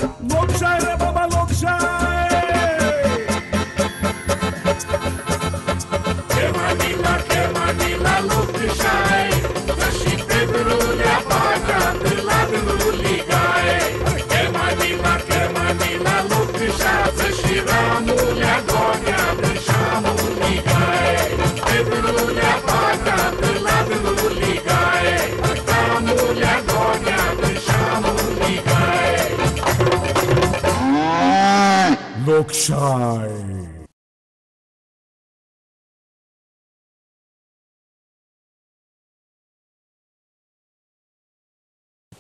लोकशाही रे बाबा लोकशाही खेमानीला लोकशाही जशी पेदरुल्या पाटात लादलुली गाय खेमानीला लोकशाही जशी रामुल्या गोग्यात शामुली गाय पेदरुल्या पाटात लादलुली गाय रामुल्या गोग्यात शामुली गाय लोकशाही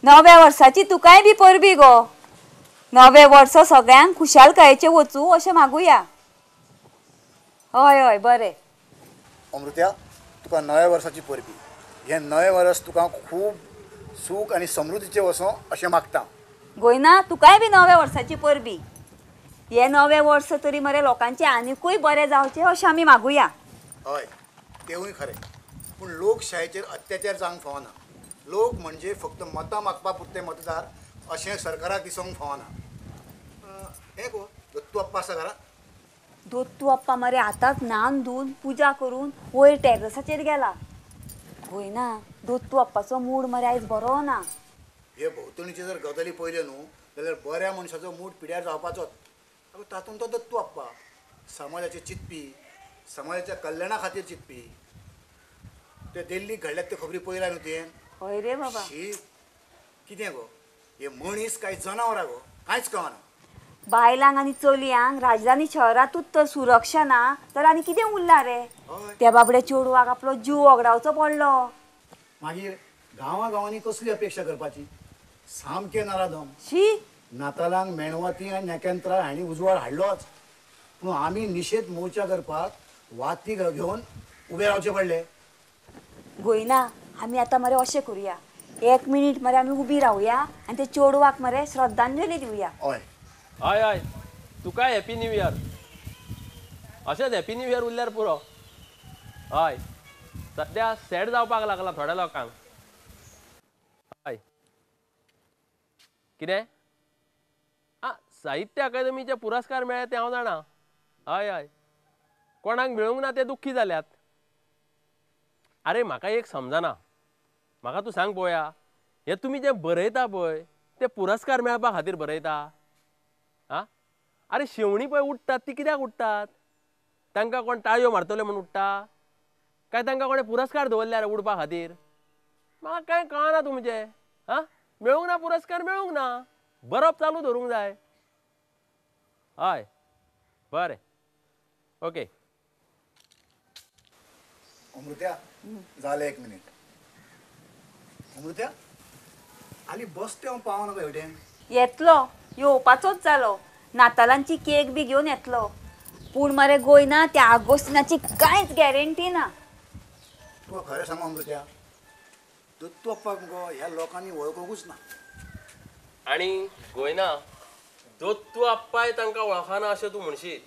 नव्या वर्षाची तुकाय बी परबी गो नवे वर्ष सगळ्यांक खुशालकायेचे वचू अशें मागुया हय हय बरें अमृत्या तुका नव्या वर्साची परबी हे नवे वर्स तुका खूब सूख आनी समृद्धीचे वसो अशें मागता गोयना तुकाय बी नव्या वर्षाची परबी हे नवे वर्ष तरी मरे लोकांचे आनिकूय बरें जावचें अशें आमी मागुया हय तेवूय खरें पूण लोकशायेचेर अत्याचार जावंक फावना लोक म्हणजे फक्त मतां मागपा पुरते मतदार अशें सरकाराक दिसूंक फावना हें गो दत्तू अप्पा आसा घरा दोत्तू अप्पा मरे आतांच न्हावन धुवन पुजा करून वयर टॅरसाचेर गेला गोयना दोत्तू अप्पाचो मूड मरे आयज बरो ना हे भोंवतणीचे जर गजाली पळयल्यो न्हू जाल्यार बऱ्या मनशाचो मूड पिड्यार जावपाचोच तातूंत तो दत्तू अप्पा समाजाचे चिंतपी समाजाच्या कल्याणा खातीर चिंतपी ते दिल्लीक घडल्यात ते खबरी पळयल्या न्हू तुवें हय रे बाबा कितें गो हे मनीस काय जनावरां गो कांयच कळना बायलांक आनी चलयांक राजधानी शहरांतूच तर सुरक्षा ना तर आनी कितें उरलां रे त्या बाबड्या चेडवाक आपलो जीव वगडावचो पडलो मागीर गांवांनी कसली अपेक्षा करपाची सामकें नराधम शी नातालांक मेणवाती आनी नेकेंत्रां हांणी उजवाड हाडलोच पूण आमी निशेध मोर्चा करपाक वाती घेवन उबे रावचे पडले गोयना आमी आतां मरे अशें करुया 1 मिनीट मरे आमी उबी रावया आनी ते चेडवाक मरे श्रद्धांजली दिवया हय हय हय तुका हॅपी न्यू इयर अशेंच हॅपी न्यू इयर उरल्यार पुरो हय सद्या सॅड जावपाक लागला थोड्या लोकांक हय कितें आं साहित्य अकादमीचे पुरस्कार मेळ्ळे ते हांव जाणा हय हय कोणाक मेळूंक ना ते दुख्खी जाल्यात आरे म्हाका एक समजना म्हाका तूं सांग पळोवया हे तुमी जे बरयता पळय ते पुरस्कार मेळपा खातीर बरयता आं आरे शेवणी पळय उडटात ती कित्याक उडटात तांकां कोण ताळयो मारतले म्हूण उडटा काय तांकां कोणें पुरस्कार दवरल्यार उडपा खातीर म्हाका कांय कळना तुमचें आं मेळूंक ना पुरस्कार मेळूंक ना बरप चालू दवरूंक जाय हय बरें ओके अमृत्या जालें 1 मिनीट अमृत्या आनी बस ते हांव पावना पळय हेवटेन येतलो येवपाचोच जालो नातालांची केक बी घेवन येतलो पूण मरे गोयना त्या आगोस्तिनाची कांयच गॅरंटी ना तुका खरें सांगू अमृत्या दत्तू अप्पाक मुगो ह्या लोकांनी वळखूंकूच ना आनी गोयना दोत्तू आप्पाय तांकां वळखना अशें तूं म्हणशीत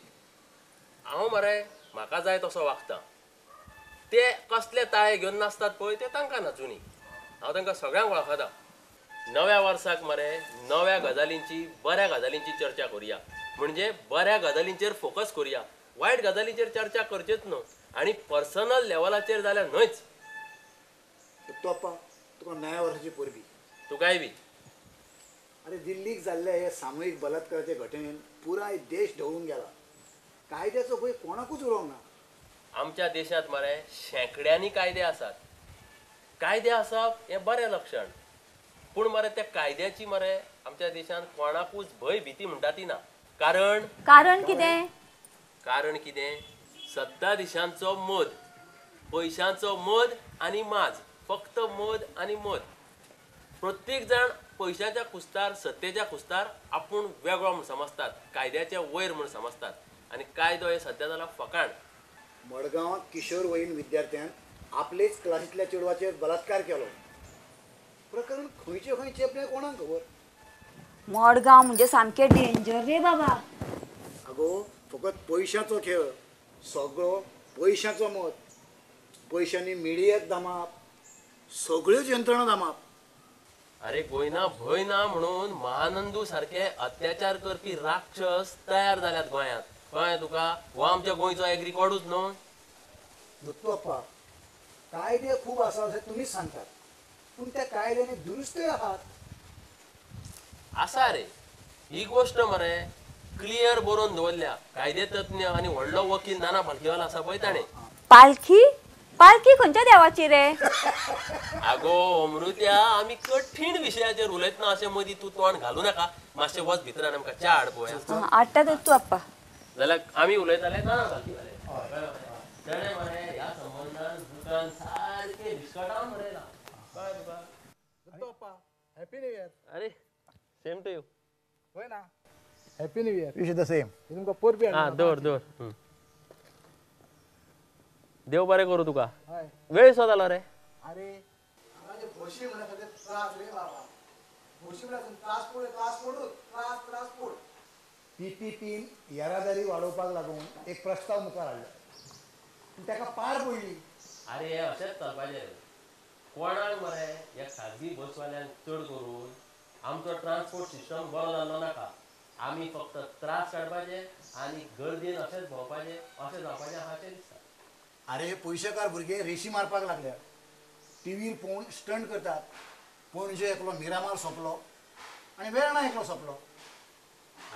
हांव मरे म्हाका जाय तसो वागता ते कसले ताळे घेवन नाचतात पळय ते तांकां नाचुनी हांव तांकां सगळ्यांक वळखता नव्या वर्साक मरे नव्या गजालींची बऱ्या गजालींची चर्चा करुया म्हणजे बऱ्या गजालींचेर फोकस करुया वायट गजालींचेर चर्चा करचेच न्हू आनी पर्सनल लेवलाचेर जाल्यार न्हयच दत्तू अप्पा तुका नव्या वर्साची परबी तुकाय बी अरे दिल्लीक जाल्ल्या हे सामुहीक बलात्काराचे घटनेन पुराय देश ढवळून गेला कायद्याचो भंय कोणाकूच उरोंक ना आमच्या देशांत मरे शेंकड्यांनी कायदे आसात कायदे आसप हें बरें लक्षण पूण मरे त्या कायद्याची मरे आमच्या देशांत कोणाकूच भंय भीती म्हणटा ती ना कारण कितें सत्ताधीशांचो मद पयशांचो मद आनी माज फक्त मद आनी मद प्रत्येक जाण पयशाच्या कुस्तार सत्तेच्या कुस्तार आपूण वेगळो म्हूण समजतात कायद्याच्या वयर म्हूण समजतात आनी कायदो हे सद्या जाला फकाण मडगांवांत किशोर वयीन विद्यार्थ्यान आपलेच क्लासींतल्या चेडवाचेर बलात्कार केलो प्रकरण खंयचे चेपलें कोणाक खबर मडगांव म्हणजे सामकें डेंजर रे बाबा आगो फकत पयशांचो खेळ सगळो पयशांचो मत पयशांनी मिडियाक दामाप सगळ्योच यंत्रणा दामाप अरे गोयना भय ना म्हणून महानंदू सारखे अत्याचार करपी राक्षस तयार जाल्यात गोंयांत. कळ्ळें तुका? हो आमच्या गोंयचो एक रिकॉर्डूच न्हू. दत्तू अप्पा, कायदे खूप आसा अशें तुमीच सांगतात, पूण त्या कायद्याने दुरुस्तय आहात. आसा रे, ही गोष्ट मरे क्लियर बरोवन दवरल्या कायदे तज्ञ आनी व्हडलो वकील नाना फाल्केवाला आसा पळय ताणें. पालखी पालखी खंयच्या देवाची रे? आगो अमृत्या, आमी कठीण विशयाचेर उलयतना अशें मदीं तूं तोंड घालूं नाका. मातशें वच भितर आनी आमकां च्या हाड पळोवया. हाडटा तू अप्पा. जाल्यार आमी उलयताले नाना फाल्केवाले. ताणें मरे ह्या संबंदान दुकान सारकें विस्कटावन उडयलां. कळ्ळें तुका? दत्तू अप्पा, हॅपी न्यू इयर. अरे सेम टू यू. होय ना, happy new year. Wish the same. तुमकां पोरबी हा दवर दवर. देव बरें करूं तुका. हय. वेळ सो जालो रे. अरे माझे खोशी म्हणा खातीर त्रास रे बाबा. खोशी म्हणा त्रास पड त्रास पड. PPP येरादारी वाडोवपाक लागून एक प्रस्ताव मुखार हाडलो. ताका पार पडली. अरे हे अशेंच चलपाचें. कोणाक मरे ह्या खाजगी बसवाल्यांक चड करून आमचो ट्रान्सपोर्ट सिस्टम बरो जाल्लो नाका. आमी फक्त त्रास काडपाचे आनी गर्दीन अशेंच भोंवपाचें अशें जावपाचें आहा अशें दिसता. अरे पयशेकार भुरगे रेशी मारपाक लागल्या. टीव्हीर पळोवन स्टंट करतात. पणजे एकलो मिरामार सोंपलो आनी वेर्णा एकलो सोंपलो.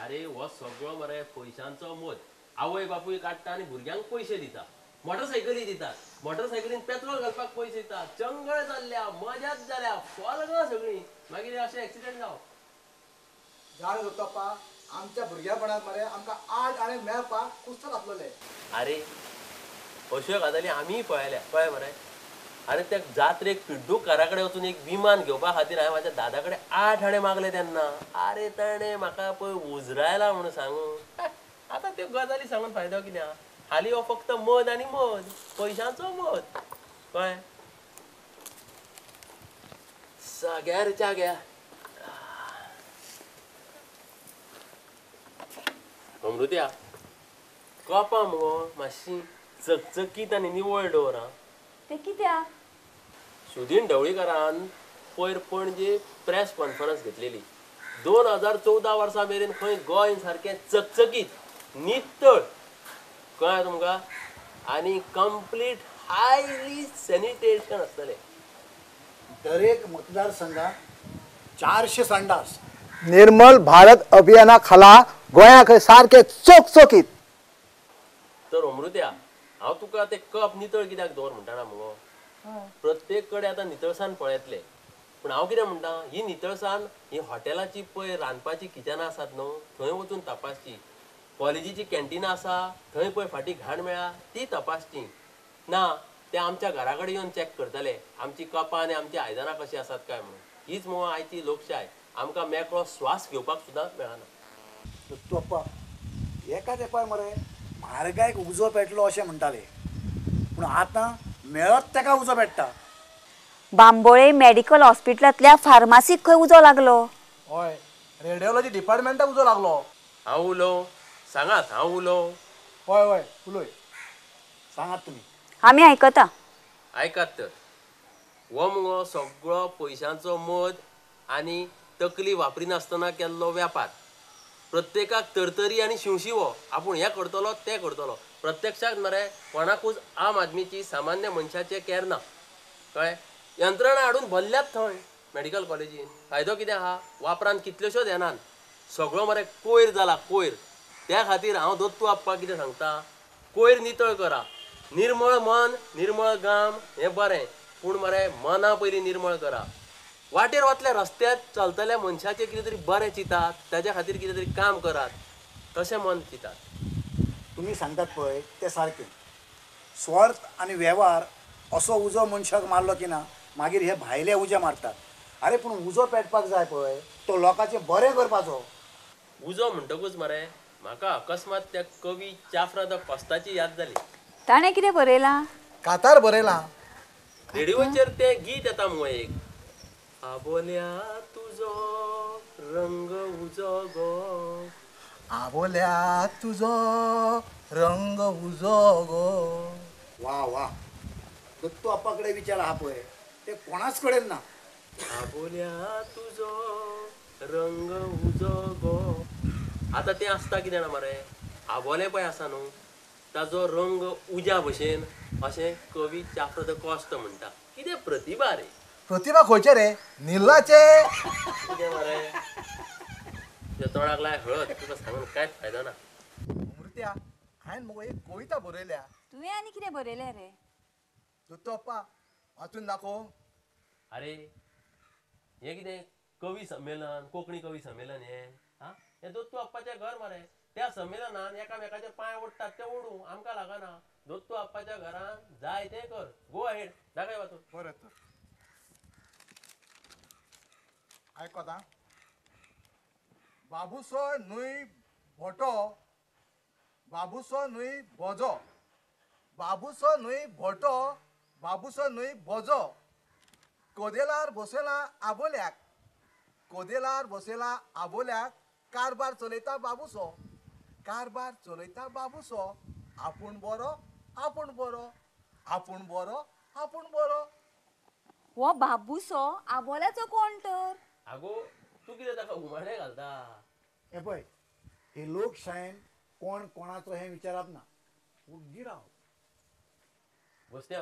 अरे हो सगळो मरे पयशांचो मोद. आवय बापूय काडटा आनी भुरग्यांक पयशे दिता. मोटरसायकली दितात. मोटरसायकलीन पेट्रोल घालपाक पयशे दितात. चंगळ जाल्ल्या, मजाच जाल्या, फॉलगां सगळीं. मागीर अशें एक्सिडेंट जावं. जाण दोतोप्पा, आमच्या भुरग्यापणांत मरे आमकां आड आनी मेळपाक कुस्तां घातलेले. अरे अश्यो गजाली आमी पळयल्या. कळ्ळें मरे? अरे त्या जात्रेक पिड्डूकारा कडेन वचून एक विमान घेवपा खातीर हांवें म्हाज्या दादा कडेन 8 आणे मागले तेन्ना. अरे ताणें म्हाका पळय उजरायला म्हणून सांगून. आतां त्यो गजाली सांगून फायदो कितें आहा? हालीं हो फक्त मद आनी मद. पयशांचो मद. कळ्ळें? जाग्यार जाग्यार. अमृत्या, कपां मुगो मातशीं चकचकीत आनी निवळ दवर आं. ते कित्याक? सुदीन ढवळीकारान पयर पणजे प्रेस कॉन्फरन्स घेतलेली. 2014 वर्सा मेरेन खंय गोंय सारकें चकचकीत नितळ. कळ्ळें तुमकां? आनी कंप्लीट हायली सॅनिटेशन आसतलें. दरेक मतदारसंघात 400 संडास. निर्मल भारत अभियाना खाला गोंयाक सारखे चकचकीत. तर अमृत्या, हांव तुका ते कप नितळ कित्याक दवर म्हणटाना मुगो. प्रत्येक कडेन आतां नितळसाण पळयतले. पूण हांव कितें म्हणटा, ही नितळसाण ही हॉटेलाची पळय रांदपाची किचनां आसात न्हू, थंय वचून तपासची. कॉलेजीची कॅन्टिनां आसा, थंय पळय फाटीं घाण मेळ्ळा, ती तपासची. ना ते आमच्या घरा कडेन येवन चॅक करतले आमची कपां आनी आमची आयदनां कशीं आसात काय म्हणून. हीच मुगो आयची लोकशाय. आमकां मेकळो स्वास घेवपाक सुद्दां मेळना. दत्तू अप्पा, एका तेंपार मरे म्हारगायक उजो पेटलो अशें म्हणटाले. पूण आतां मेळत ताका उजो पेट्टा. बांबोळे मेडिकल हॉस्पिटलांतल्या फार्मासीक खंय उजो लागलो. हय, रेडिओलॉजी डिपार्टमेंटाक उजो लागलो. हांव उलोव, सांगात हांव उलोव. हय हय उलय. सांगात तुमी. आमी आयकता. आयकात तर. हो मुगो सगळो पयशांचो मद आनी तकली वापरिनासतना केल्लो वेपार. प्रत्येकाक तरतरी आनी शिवशिवो. आपूण हें करतलो तें करतलो. प्रत्यक्षात मरे कोणाकूच आम आदमीची सामान्य मनशाचें कॅर ना. कळ्ळें? यंत्रणा हाडून भरल्यात थंय मेडिकल कॉलेजीन. फायदो कितें आहा? वापरान कितल्योश्योच येनात. सगळो मरे कोयर जाला कोयर. त्या खातीर हांव दत्तू अप्पा कितें सांगता, कोयर नितळ करा. निर्मळ मन निर्मळ गाम हें बरें, पूण मरे मना पयलीं निर्मळ करा. वाटेर वतल्या रस्त्यार चलतल्या मनशाचें कितें तरी बरें चिंतात, ताच्या खातीर कितें तरी काम करात. तशें मन चिंतात. तुमी सांगतात पळय तें सारकें. स्वार्थ आनी वेव्हार असो उजो मनशाक मारलो की ना, मागीर हे भायले उजे मारतात. अरे पूण उजो पेटपाक जाय पळय, तो लोकांचें बरें करपाचो. उजो म्हणटकूच मरे म्हाका अकस्मात त्या कवी चाफरा द कॉस्ताची याद जाली. ताणें कितें बरयलां? कातार बरयलां. रेडिओचेर तें गीत येता मुगो एक. आबोल्या तुजो रंग उजो गो. आबोल्या तुजो रंग उजो गो. वा वा. दत्तू अप्पा कडेन विचार आहा पळय ते कोणाच कडेन ना. आबोल्या तुझो रंग उजो गो. आता ते असता कितें जाणा मरे, आबोले पळय आसा न्हू, ताजो रंग उज्या भशेन अशें कवी चाफर द कॉस्ट म्हणटा. कितें प्रतिभा रे. प्रतिभा खंयचे रे? निल्लाचे. कितें मरे तुज्या तोंडाक लाय हळद, तुका सांगून कांयच फायदो ना. अमृत्या, हांवें मगो एक कविता बरयल्या. तुवें आनी कितें बरयलें रे? दोत्तो अप्पा वाचून दाखोव. अरे हे कितें कवी संमेलन, कोंकणी कवी संमेलन हे दोत्तू अप्पाचें घर मरे. त्या संमेलनान एकामेकाचे पांय ओडटात ते ओडू, आमकां लागना. दोत्तू अप्पाच्या घरान जाय तें कर. गो अहेड, दाखय वाचून. बरें तर आयकता. बाबूसो न्हय भोटो, बाबूसो न्हय बोजो, बाबूसो न्हय भोटो, बाबूसो न्हय बोजो. कोदेलार बसयला आबोल्याक, कोदेलार बसयला आबोल्याक. कारबार चलयता बाबूसो, कारबार चलयता बाबूसो. आपूण बरो, आपूण बरो, आपूण बरो, आपूण बरो. हो बाबूसो आबोल्याचो कोण तर? आगो तू कितें ताका हुमाणे घालता? हे पळय, हे लोकशायेन कोण कोणाचो हें विचारप ना. उग्गी राव. बसत्या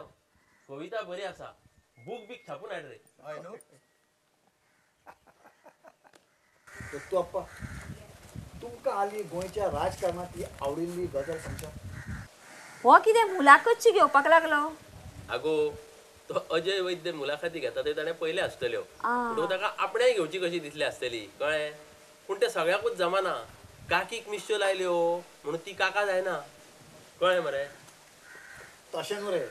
कविता बरी आसा, बूक बीक छापून हाड रे. हय न्हू. दोत्तो अप्पा, तुमकां हालीं गोंयच्या राजकारणांतली आवडिल्ली गजाल सांगता. हो कितें मुलाखतशी घेवपाक लागलो? आगो तो अजय वैद्य मुलाखती घेता ते ताणें पयले आसतल्यो. आ. पूण ताका आपणेय घेवची कशी दिसली आसतली कळ्ळें. पूण ते सगळ्याकूच जमाना. काकीक मिश्यो लायल्यो म्हणून ती काका जायना. कळ्ळें मरे. तशें न्हू रे,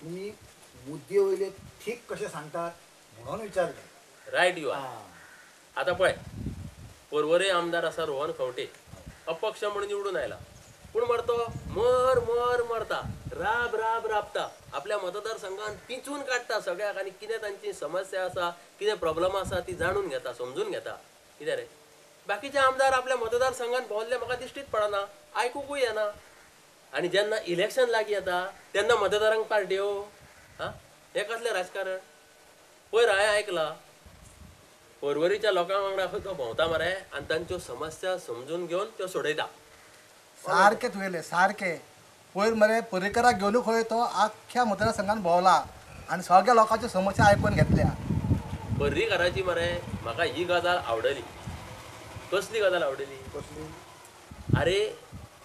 तुमी मुद्दे वयले ठीक कशें सांगतात म्हणून विचारलें. Right you are. आतां पळय, पर्वरे आमदार आसा रोहन खंवटे, अपक्ष म्हणून निवडून आयला. पूण मरतो मर मर मरता, राब राब राबता. आपल्या मतदारसंघान पिंचून काडटा सगळ्याक आनी कितें तांची समस्या आसा, कितें प्रॉब्लम आसा ती जाणून घेता, समजून घेता. कितें रे, बाकीचे आमदार आपल्या मतदारसंघान भोंवल्ले म्हाका दिश्टीच पडना, आयकूंकूय येना. आनी जेन्ना इलेक्शन लागीं येता तेन्ना मतदारांक पार्ट्यो. हें कसलें राजकारण? पयर हांवें आयकलां पर्वरीच्या लोकां वांगडा तो भोंवता मरे आनी तांच्यो समस्या समजून घेवन त्यो सोडयता. सारके तुवेले सारके. पयर मरे पर्रीकराक घेवन खंय तो आख्ख्या मतदारसंघान भोंवला आनी सगळ्या लोकांच्यो समस्या आयकून घेतल्या. पर्रीकाराची मरे म्हाका ही गजाल आवडली. कसली गजाल आवडली? कसली? अरे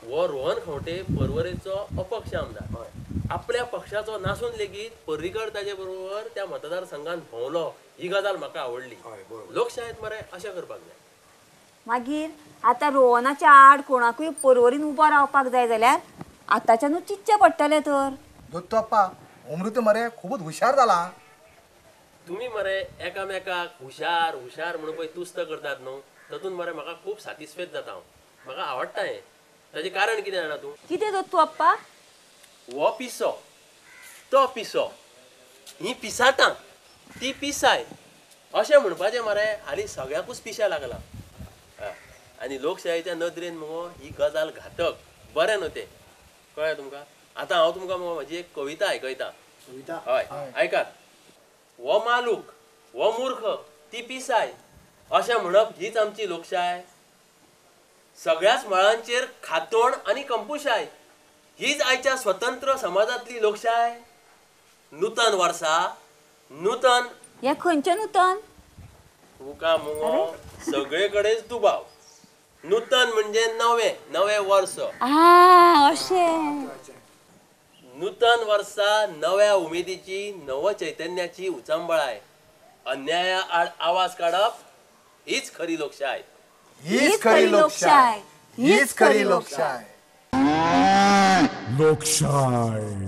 हो रोहन खंवटे पर्वरेचो अपक्ष आमदार. आपल्या पक्षाचो नासून लेगीत पर्रीकर ताजे बरोबर त्या मतदारसंघान भोंवलो. ही गजाल म्हाका आवडली. लोकशायेंत मरे अशें करपाक जाय. मागीर आतां रोहनाच्या आड कोणाकूय पर्वरीन उबो रावपाक जाय जाल्यार आतांच्यानूच चिंतचें पडटलें तर. दोत्तो अप्पा, अमृत मरे खूबच हुशार जाला. तुमी मरे एकामेकाक हुशार हुशार म्हणून पळय तुस्त करतात न्हू, तातूंत मरे म्हाका खूब सॅटिस्फायड जाता हांव. म्हाका आवडटा हें. ताजें कारण कितें जाणा तूं? कितें दोत्तो अप्पा? हो पिसो तो पिसो, ही पिसाटां ती पिसाय अशें म्हणपाचें मरे हालीं सगळ्याकूच पिशा लागला. आनी लोकशायेच्या नदरेन मगो ही गजाल घातक. बरें न्हू तें. कळ्ळें तुमकां? आतां हांव तुमकां मगो म्हाजी एक कविता आयकयता. कविता? हय आयकात. हो मालूक हो मूर्ख ती पिसाय अशें म्हणप हीच आमची लोकशाय. सगळ्याच मळांचेर खातोण आनी कंपुशाय हीच आयच्या स्वतंत्र समाजांतली लोकशाय. नूतन वर्सा नूतन. हें खंयचें नूतन? तुका मगो सगळे कडेच दुबाव. नूतन म्हणजे नवें नवें वर्स. अशें. नूतन वर्सा नव्या उमेदीची नव चैतन्याची उचंबळाय. अन्याया आड आवाज काडप हीच खरी लोकशाय. हीच खरी लोकशाय. हीच खरी लोकशाय. लोकशाय.